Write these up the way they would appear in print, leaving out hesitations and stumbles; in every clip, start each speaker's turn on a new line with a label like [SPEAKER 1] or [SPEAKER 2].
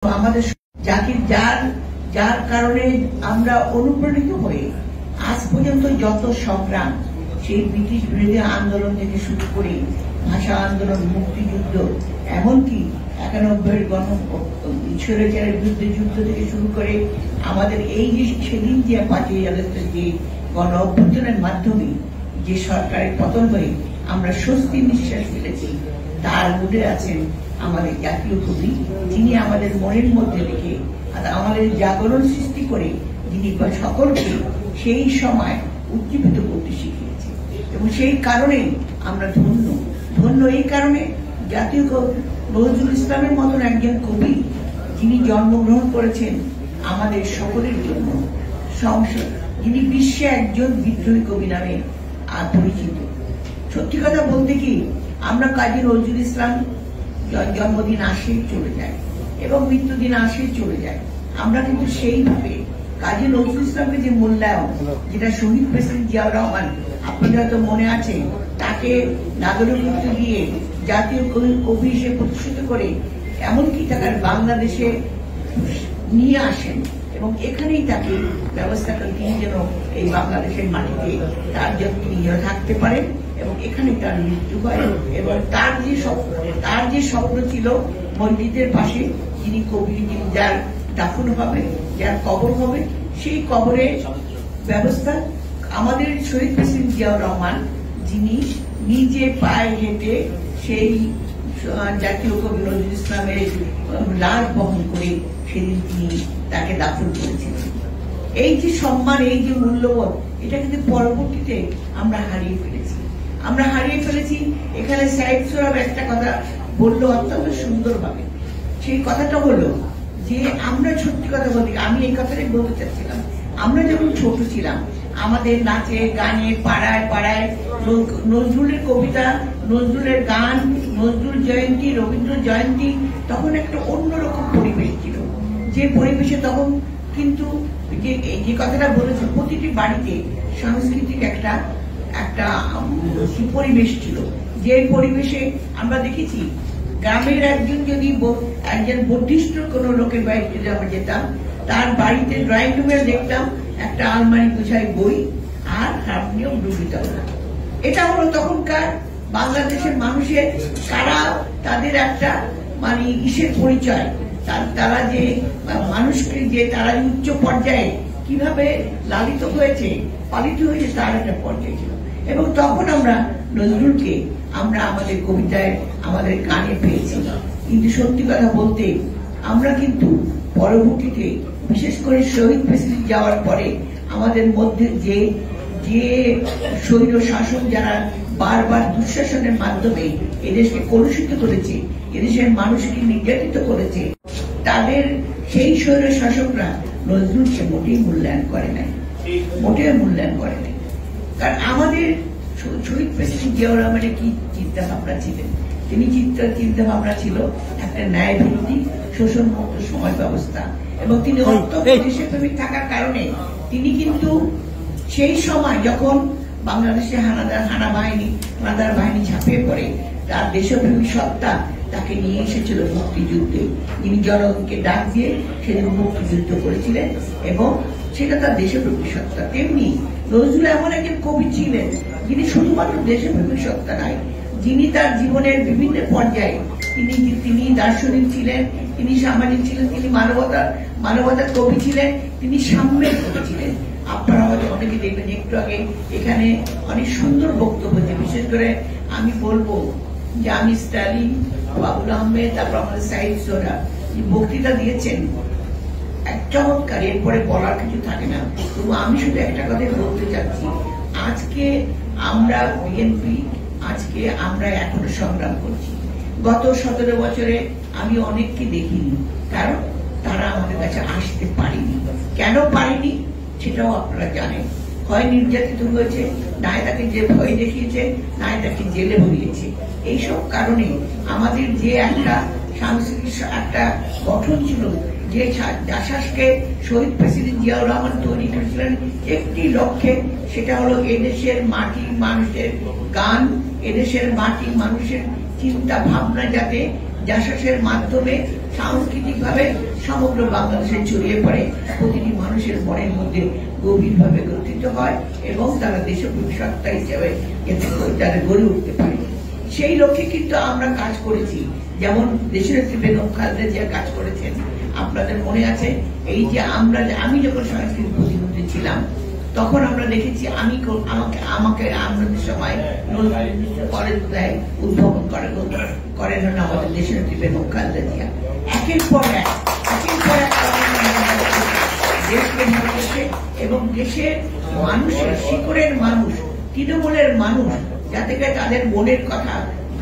[SPEAKER 1] আমাদের জাতির যার কারণে আমরা অনুপ্রাণিত হয়ে আজ পর্যন্ত যত সংগ্রাম, সেই ব্রিটিশ বিরোধী আন্দোলন থেকে শুরু করে ভাষা আন্দোলন, মুক্তিযুদ্ধ, এমনকি 91 স্বৈরাচারের বিরুদ্ধে যুদ্ধ থেকে শুরু করে আমাদের এই যে সেদিন যে 5ই আগস্টের যে গণ অভ্যুত্থানের মাধ্যমে যে সরকারের পতন হয়ে আমরা স্বস্তি নিঃশ্বাস ফেলেছি, তার মধ্যে আছেন আমাদের জাতীয় কবি, যিনি আমাদের মনের মধ্যে রেখে আমাদের জাগরণ সৃষ্টি করে যিনি সকলকে সেই সময় উজ্জীবিত করতে শিখিয়েছে। এবং সেই কারণে আমরা ধন্য এই কারণে জাতীয় কবি নজরুল ইসলামের মতন একজন কবি যিনি জন্মগ্রহণ করেছেন আমাদের সকলের জন্য, যিনি বিশ্বে একজন বিদ্রোহী কবি নামে পরিচিত। সত্যি কথা বলতে কি, আমরা কাজী নজরুল ইসলাম জন্মদিন আসেই চলে যায় এবং মৃত্যুদিন আসেই চলে যায়। আমরা কিন্তু সেইভাবে কাজী নজরুল ইসলামকে যে মূল্যায়ন, যেটা শহীদ প্রেসিডেন্ট জিয়াউর রহমান, আপনাদের হয়তো মনে আছে, তাকে নাগরিকত্ব দিয়ে জাতীয় কবি হিসেবে প্রতিষ্ঠিত করে এমনকি তাকে বাংলাদেশে নিয়ে আসেন এবং এখানেই তাকে ব্যবস্থা করে তিনি যেন এই বাংলাদেশের মাটিতে তার জন্য তিনি যেন থাকতে পারেন এবং এখানে তার মৃত্যু হয়। এবং তার যে স্বপ্ন ছিল মসজিদের পাশে যিনি কবি, যার দাফন হবে, যার কবর হবে, সেই কবরের ব্যবস্থা আমাদের শহীদ প্রেসিডেন্ট জিয়াউর রহমান, যিনি নিজে পায়ে হেঁটে সেই জাতীয় কবি নজরুল ইসলামের লাশ বহন করে সেদিন তিনি তাকে দাফন করেছিলেন। এই যে সম্মান, এই যে মূল্যবোধ, এটা কিন্তু পরবর্তীতে আমরা হারিয়ে ফেলেছি। এখানে সাইদ সোহরাব একটা কথা বললো অত্যন্ত সুন্দরভাবে। সেই কথাটা হলো যে আমরা সত্যি কথা বলি, আমি এই কথাটাই বলতে চাচ্ছিলাম, আমরা যখন ছোট ছিলাম আমাদের নাচে গানে পাড়ায় পাড়ায় নজরুলের কবিতা, নজরুলের গান, নজরুল জয়ন্তী, রবীন্দ্র জয়ন্তী, তখন একটা অন্যরকম পরিবেশ ছিল। যে পরিবেশে তখন কিন্তু যে কথাটা বলেছে, প্রতিটি বাড়িতে সাংস্কৃতিক একটা পরিবেশ ছিল। যে পরিবেশে আমরা দেখেছি গ্রামের একজন বর্ধিষ্ঠ কোন লোকের বাড়িতে যদি আমরা যেতাম, তার বাড়িতে ড্রয়িং রুমে দেখতাম একটা আলমারি গোছায় বই আর হারমোনিয়াম ডুবিতাম না। এটা হলো তখনকার বাংলাদেশের মানুষের কারা তাদের একটা ইসের পরিচয়, তারা যে মানুষকে যে তারা উচ্চ পর্যায়ে কিভাবে লালিত হয়েছে, পালিত হয়েছে, তার একটা পর্যায় ছিল। এবং তখন আমরা নজরুলকে আমরা আমাদের কবিতায়, আমাদের গানে পেয়েছি। কিন্তু সত্যি কথা বলতে আমরা কিন্তু পরবর্তীতে, বিশেষ করে শহীদ প্রেসিডেন্ট যাওয়ার পরে আমাদের মধ্যে যে স্বৈর শাসন যারা বারবার দুঃশাসনের মাধ্যমে এদেশকে কলুষিত করেছে, এদেশের মানুষকে নির্যাতিত করেছে, তাদের সেই স্বৈর শাসকরা নজরুলকে মোটেই মূল্যায়ন করে নাই। কারণ আমাদের শহীদ প্রেসিডেন্ট জিয়াউর রহমানের কি চিন্তা ভাবনা ছিলেন, তিনি চিন্তা ভাবনা ছিল একটা ন্যায় ভিত্তিক শোষণ মুক্ত সমাজ ব্যবস্থা। এবং তিনি অত্যন্ত দেশপ্রেমিক থাকার কারণে তিনি কিন্তু সেই সময় যখন বাংলাদেশে হানাদার বাহিনী ঝাঁপিয়ে পড়ে, তার দেশপ্রেমিক সত্তা তাকে নিয়ে এসেছিল মুক্তিযুদ্ধে। তিনি জনগণকে ডাক দিয়ে সেদিন মুক্তিযুদ্ধ করেছিলেন এবং সেটা তার দেশপ্রেমিক সত্তা। তেমনি নজরুল এমন একজন কবি ছিলেন যিনি শুধুমাত্র দেশপ্রেমিক সত্তা নয়, যিনি তার জীবনের বিভিন্ন পর্যায়ে তিনি দার্শনিক ছিলেন, তিনি সামাজিক ছিলেন, তিনি মানবতার কবি ছিলেন, তিনি সাম্যের কবি ছিলেন। আপনারা হয়তো অনেকে দেখবেন, একটু আগে এখানে অনেক সুন্দর বক্তব্য হয়েছে। বিশেষ করে আমি বলবো যে আমি স্টালিন, বাবুল আহমেদ, তারপর আমাদের সাইদ সোহরাব যে বক্তৃতা দিয়েছেন, এক চমৎকার, এরপরে বলার কিছু থাকে না। তবু আমি শুধু একটা কথাই বলতে চাচ্ছি, আজকে আমরা বিএনপি, আজকে আমরা এখনো সংগ্রাম করছি। গত 17 বছরে আমি অনেককে দেখিনি, কারণ তারা আমাদের কাছে আসতে পারেনি। কেন পারেনি সেটাও আপনারা জানেন। হয় নির্যাতিত হয়েছে, না তাকে যে ভয় দেখিয়েছে, না তাকে জেলে ভরিয়েছে। এইসব কারণে আমাদের যে একটা সাংস্কৃতিক একটা গঠন ছিল, যে আশাসকে শহীদ প্রেসিডেন্ট জিয়াউর রহমান তৈরি করেছিলেন একটি লক্ষ্যে, সেটা হলো এদেশের মাটি মানুষের গান, এদেশের মাটি মানুষের চিন্তা ভাবনা যাতে জাসাসের মাধ্যমে সাংস্কৃতিক ভাবে সমগ্র বাংলাদেশে ছড়িয়ে পড়ে, প্রতিটি মানুষের মনের মধ্যে গভীরভাবে গ্রথিত হয় এবং তারা দেশপ্রেমী সত্তা হিসেবে তারা গড়ে উঠতে পারে। সেই লক্ষ্যে কিন্তু আমরা কাজ করেছি, যেমন দেশনেত্রী বেগম খালেদা জিয়া কাজ করেছেন। আপনাদের মনে আছে, এই যে আমি যখন সাংস্কৃতিক প্রতিমন্ত্রী ছিলাম তখন আমরা দেখেছি আমাকে আমাদের সময় কলেজ উদ্ভাবন করেন আমাদের দেশনেত্রী বেগম খালেদা জিয়া। একের পর এক দেশকে ভালোবেসে এবং দেশের মানুষের শিকড়ের মানুষ, তৃণমূলের মানুষ যাতে করে তাদের মনের কথা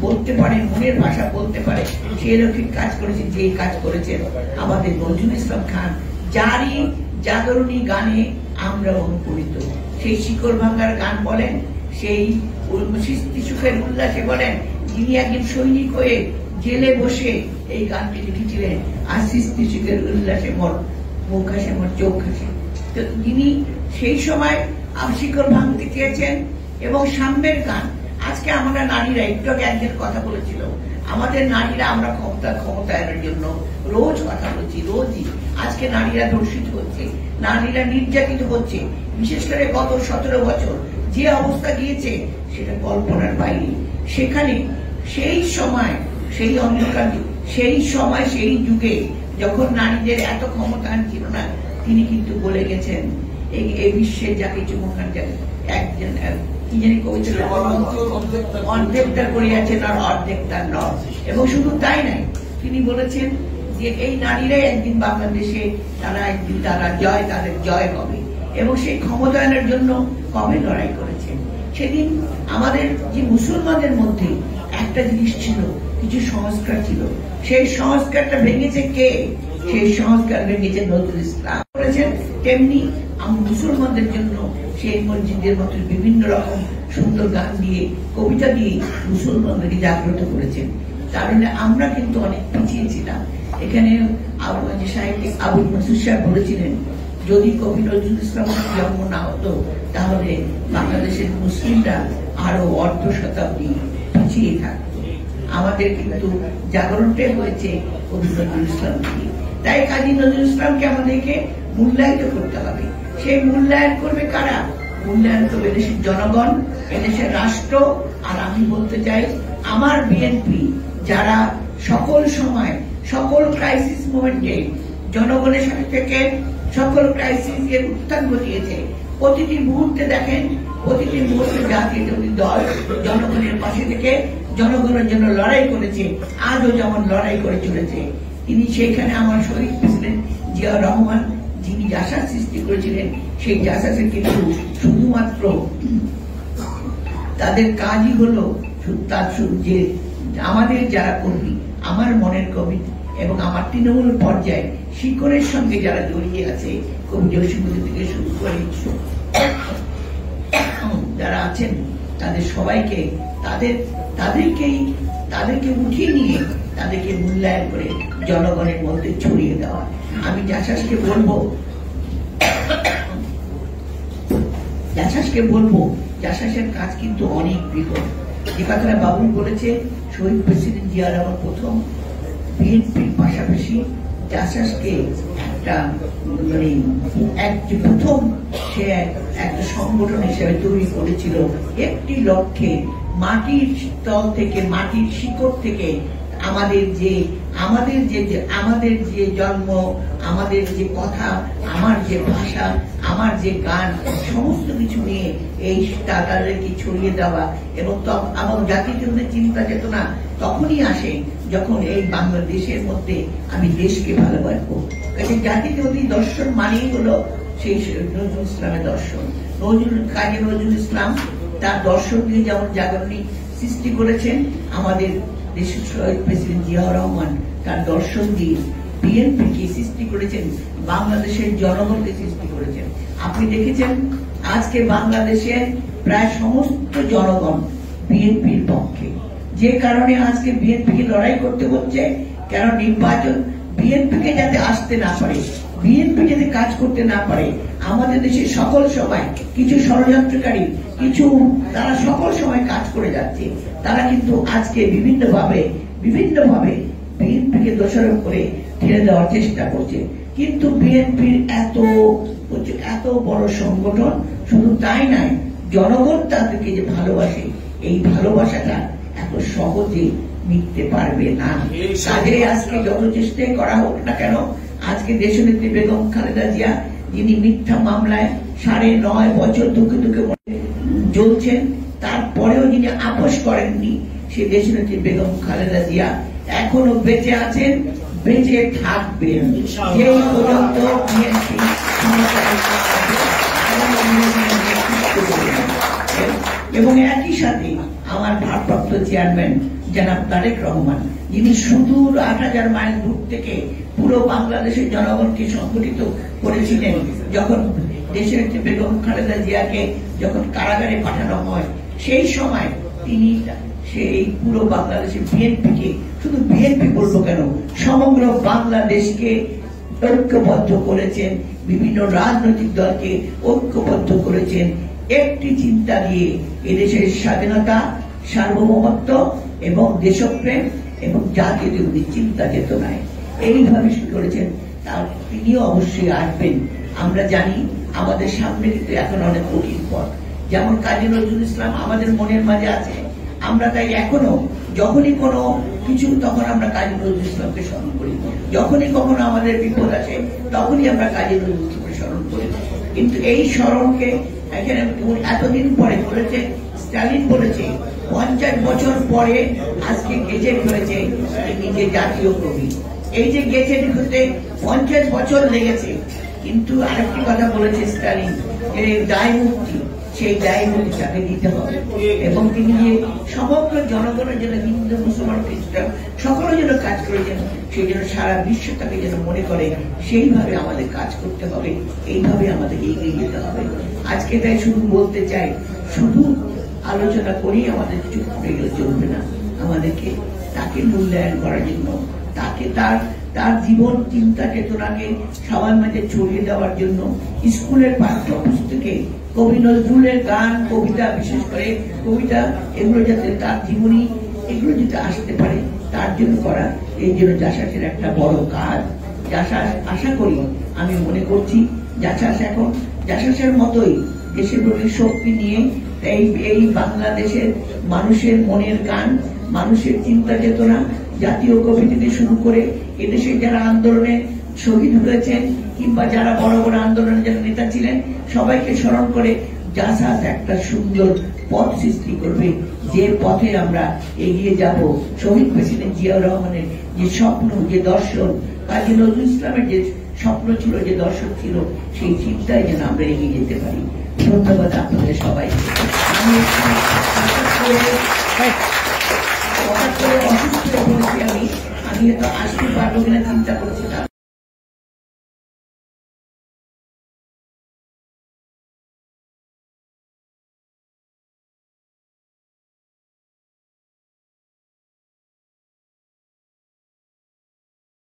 [SPEAKER 1] বলতে পারে, মনের ভাষা বলতে পারে, সেই লক্ষ্যে কাজ করেছেন। যে কাজ করেছেন আমাদের নজরুল ইসলাম খান, যারই জাগরণী গানে আমরা অনুপ্রাণিত। সেই শিকড় ভাঙ্গার গান বলেন, সেই সৃষ্টি সুখের উল্লাসে বলেন, যিনি একজন সৈনিক হয়ে জেলে বসে এই গানটি লিখেছিলেন, আর সৃষ্টি সুখের উল্লাসে মোর মুখ হাসে, মোর চোখ হাসে। তো যিনি সেই সময় শিকড় ভাঙতে চেয়েছেন এবং সাম্যের গান। আজকে আমরা নারীরা, একটু আগে একজন কথা বলেছিল, আমাদের নারীরা আমরা ক্ষমতায়নের জন্য রোজ কথা বলছি, রোজই। আজকে নারীরা ধর্ষিত হচ্ছে, নারীরা নির্যাতিত হচ্ছে। বিশেষ করে গত 17 বছর যে অবস্থা গিয়েছে সেটা কল্পনার বাইরে। সেখানে সেই সময়, সেই অন্ধকার, সেই সময়, সেই যুগে যখন নারীদের এত ক্ষমতায়ন ছিল না, তিনি কিন্তু বলে গেছেন এই বিশ্বে যা কিছু মহান একজন কি জানি কবিতা, অর্ধেকটা করিয়াছেন আর অর্ধেকটা নয়। এবং শুধু তাই নাই, তিনি বলেছেন যে এই নারীরাই একদিন বাংলাদেশে তাদের জয় হবে। এবং সেই ক্ষমতায়নের জন্য কবে লড়াই করেছেন। সেদিন আমাদের যে মুসলমানদের মধ্যে একটা জিনিস ছিল, কিছু সংস্কার ছিল, সেই সংস্কারটা ভেঙেছে কে? সেই সংস্কার ভেঙেছে নজরুল ইসলাম করেছেন। তেমনি মুসলমানদের জন্য সেই মসজিদের মতো বিভিন্ন রকম সুন্দর গান দিয়ে, কবিতা দিয়ে মুসলমানদেরকে জাগ্রত করেছেন। কারণ আমরা কিন্তু অনেক পিছিয়ে ছিলাম। এখানে সাহিত্যিক আবুল মনসুর সাহেব বলেছিলেন, যদি কবি নজরুল ইসলামের জন্ম না হতো তাহলে বাংলাদেশের মুসলিমরা আরো অর্ধ শতাব্দী পিছিয়ে থাকত। আমাদের কিন্তু জাগরণটাই হয়েছে কবি নজরুল ইসলাম দিয়ে। তাই কাজী নজরুল ইসলামকে আমাদেরকে মূল্যায়িত করতে হবে। সেই মূল্যায়ন করবে কারা? মূল্যায়ন করবে দেশের জনগণ, এদেশের রাষ্ট্র। আর আমি বলতে চাই, আমার বিএনপি যারা সকল সময়, সকল ক্রাইসিস মোমেন্টে জনগণের সাথে থেকে সকল ক্রাইসিস এর উত্থান ঘটিয়েছে, প্রতিটি মুহূর্তে দেখেন, প্রতিটি মুহূর্তে জাতীয় দল জনগণের পাশে থেকে জনগণের জন্য লড়াই করেছে, আজও যেমন লড়াই করে চলেছে। তিনি সেখানে আমার শহীদ প্রেসিডেন্ট জিয়াউর রহমান, যিনি জাসাস সৃষ্টি করেছিলেন, সেই জাসাসে কিন্তু শুধুমাত্র তাদের কাজই হলো যে আমাদের যারা কর্মী, আমার মনের কবি এবং আমার তৃণমূল পর্যায়ে শিকড়ের সঙ্গে যারা জড়িয়ে আছে, কবি জসীমুদ্দিন থেকে শুরু করে যারা আছেন, তাদের সবাইকে তাদেরকে উঠিয়ে নিয়ে তাদেরকে মূল্যায়ন করে জনগণের মধ্যে ছড়িয়ে দেওয়া। আমি জাসাসকে বলবো জাসাসের কাজ কিন্তু অনেক বৃহৎ। যে কথাটা বাবুল বলেছে, শহীদ প্রেসিডেন্ট জিয়া রহমান প্রথম বিএনপির পাশাপাশি জাসাসকে প্রথম সে একটা সংগঠন হিসেবে তৈরি করেছিল একটি লক্ষ্যে, মাটির তল থেকে, মাটির শিকড় থেকে আমাদের যে জন্ম, আমাদের যে কথা, আমার যে ভাষা, আমার যে গান, সমস্ত কিছু নিয়ে এই তাদেরকে ছড়িয়ে দেওয়া। এবং আমার জাতির জন্য চিন্তা চেতনা তখনই আসে যখন এই বাংলাদেশের মধ্যে আমি দেশকে ভালোবাসবো। জাতিজননী দর্শন মানেই হলো সেই নজরুল ইসলামের দর্শন। কাজী নজরুল ইসলাম তার দর্শন দিয়ে যেমন জাগরণী সৃষ্টি করেছেন, আমাদের দেশের শহীদ প্রেসিডেন্ট জিয়াউর রহমান তার দর্শন দিয়ে বিএনপিকে সৃষ্টি করেছেন, বাংলাদেশের জনগণকে সৃষ্টি করেছেন। আপনি দেখেছেন আজকে বাংলাদেশের প্রায় সমস্ত জনগণ বিএনপির পক্ষে। যে কারণে আজকে বিএনপিকে লড়াই করতে হচ্ছে, কেন নির্বাচন বিএনপিকে যাতে আসতে না পারে, বিএনপি যাতে কাজ করতে না পারে। আমাদের দেশে সকল সময় কিছু ষড়যন্ত্রকারী, তারা সকল সময় কাজ করে যাচ্ছে। তারা কিন্তু আজকে বিভিন্নভাবে বিএনপিকে দোষারোপ করে ঠেলে দেওয়ার চেষ্টা করছে। কিন্তু বিএনপির এত বড় সংগঠন, শুধু তাই নয়, জনগণ তাদেরকে যে ভালোবাসে, এই ভালোবাসাটা এত সহজে মিটতে পারবে না। কাজে আজকে যত চেষ্টাই করা হোক না কেন, আজকে দেশনেত্রী বেগম খালেদা জিয়া, যিনি মিথ্যা মামলায় 9.5 বছর দুঃখে দুঃখে জ্বলছেন, তারপরেও যিনি আপোষ করেননি, সে দেশনেত্রী বেগম খালেদা জিয়া এখনো বেঁচে আছেন, বেঁচে থাকবেন এই পর্যন্ত। এবং একই সাথে আমার ভারপ্রাপ্ত চেয়ারম্যান জনাব তারেক রহমান, যিনি সুদূর 8,000 মাইল দূর থেকে পুরো বাংলাদেশের জনগণকে সংগঠিত করেছিলেন, যখন দেশের বেগম খালেদা জিয়াকে যখন কারাগারে পাঠানো হয়, সেই সময় তিনি সেই পুরো বাংলাদেশের বিএনপিকে, শুধু বিএনপি বলবো কেন, সমগ্র বাংলাদেশকে ঐক্যবদ্ধ করেছেন, বিভিন্ন রাজনৈতিক দলকে ঐক্যবদ্ধ করেছেন একটি চিন্তা দিয়ে, এদেশের স্বাধীনতা, সার্বভৌমত্ব এবং দেশপ্রেম এবং জাতীয় চিন্তা চেতনায় এইভাবে শুরু করেছেন। তার তিনিও অবশ্যই আসবেন। আমরা জানি আমাদের সামনে কিন্তু এখন অনেক কঠিন পথ, যেমন কাজী নজরুল ইসলাম আমাদের মনের মাঝে আছে। আমরা তাই এখনো যখনই কোনো কিছু, তখন আমরা কাজী নজরুল ইসলামকে স্মরণ করি, যখনই কখনো আমাদের বিপদ আসে তখনই আমরা কাজী নজরুল ইসলামকে স্মরণ করি। কিন্তু এই স্মরণকে এখানে এতদিন পরে বলেছে, স্টালিন বলেছে 50 বছর পরে আজকে গেজেট হয়েছে নিজে জাতীয় কবি। এই যে গেজেট হতে 50 বছর লেগেছে, কিন্তু আরেকটি কথা বলেছে স্টালিন, দায় মুক্তি, সেই দায় মুক্তি তাকে দিতে হবে। এবং তিনি যে সমগ্র জনগণের জন্য, হিন্দু মুসলমান খ্রিস্টান সকলের জন্য কাজ করেছেন, সেই জন্য সারা বিশ্ব তাকে যেন মনে করে, সেইভাবে আমাদের কাজ করতে হবে, এইভাবে আমাদের এগিয়ে যেতে হবে। আজকে তাই শুধু বলতে চাই, শুধু আলোচনা করেই আমাদের চুপ করে গেলে চলবে না, আমাদেরকে তাকে মূল্যায়ন করার জন্য, তাকে তার জীবন চিন্তা চেতনাকে সবার মাঝে ছড়িয়ে দেওয়ার জন্য স্কুলের পাঠ্যপুস্তকে কবি নজরুলের গান, কবিতা, বিশেষ করে কবিতা, এগুলো যাতে তার জীবনী, এগুলো যাতে আসতে পারে, তার জন্য করা। এই জন্য জাসাসের একটা বড় কাজ। জাসাস, আশা করি, আমি মনে করছি জাসাস এখন জাসাসের মতোই দেশের প্রতি শক্তি নিয়ে এই বাংলাদেশের মানুষের মনের গান, মানুষের চিন্তা চেতনা, জাতীয় কবি থেকে শুরু করে এদেশে যারা আন্দোলনে শহীদ হয়েছেন কিংবা যারা বড় বড় আন্দোলনের যারা নেতা ছিলেন, সবাইকে স্মরণ করে জাসাস একটা সুন্দর পথ সৃষ্টি করবে, যে পথে আমরা এগিয়ে যাব। শহীদ প্রেসিডেন্ট জিয়াউর রহমানের যে স্বপ্ন, যে দর্শন, কাজী নজরুল ইসলামের যে স্বপ্ন ছিল, যে দর্শন ছিল, সেই চিন্তায় যেন আমরা এগিয়ে যেতে পারি। ধন্যবাদ আপনাদের সবাই। আমি অসুস্থ বলেছি, আমি হয়তো আসতে পারবো কিনা চিন্তা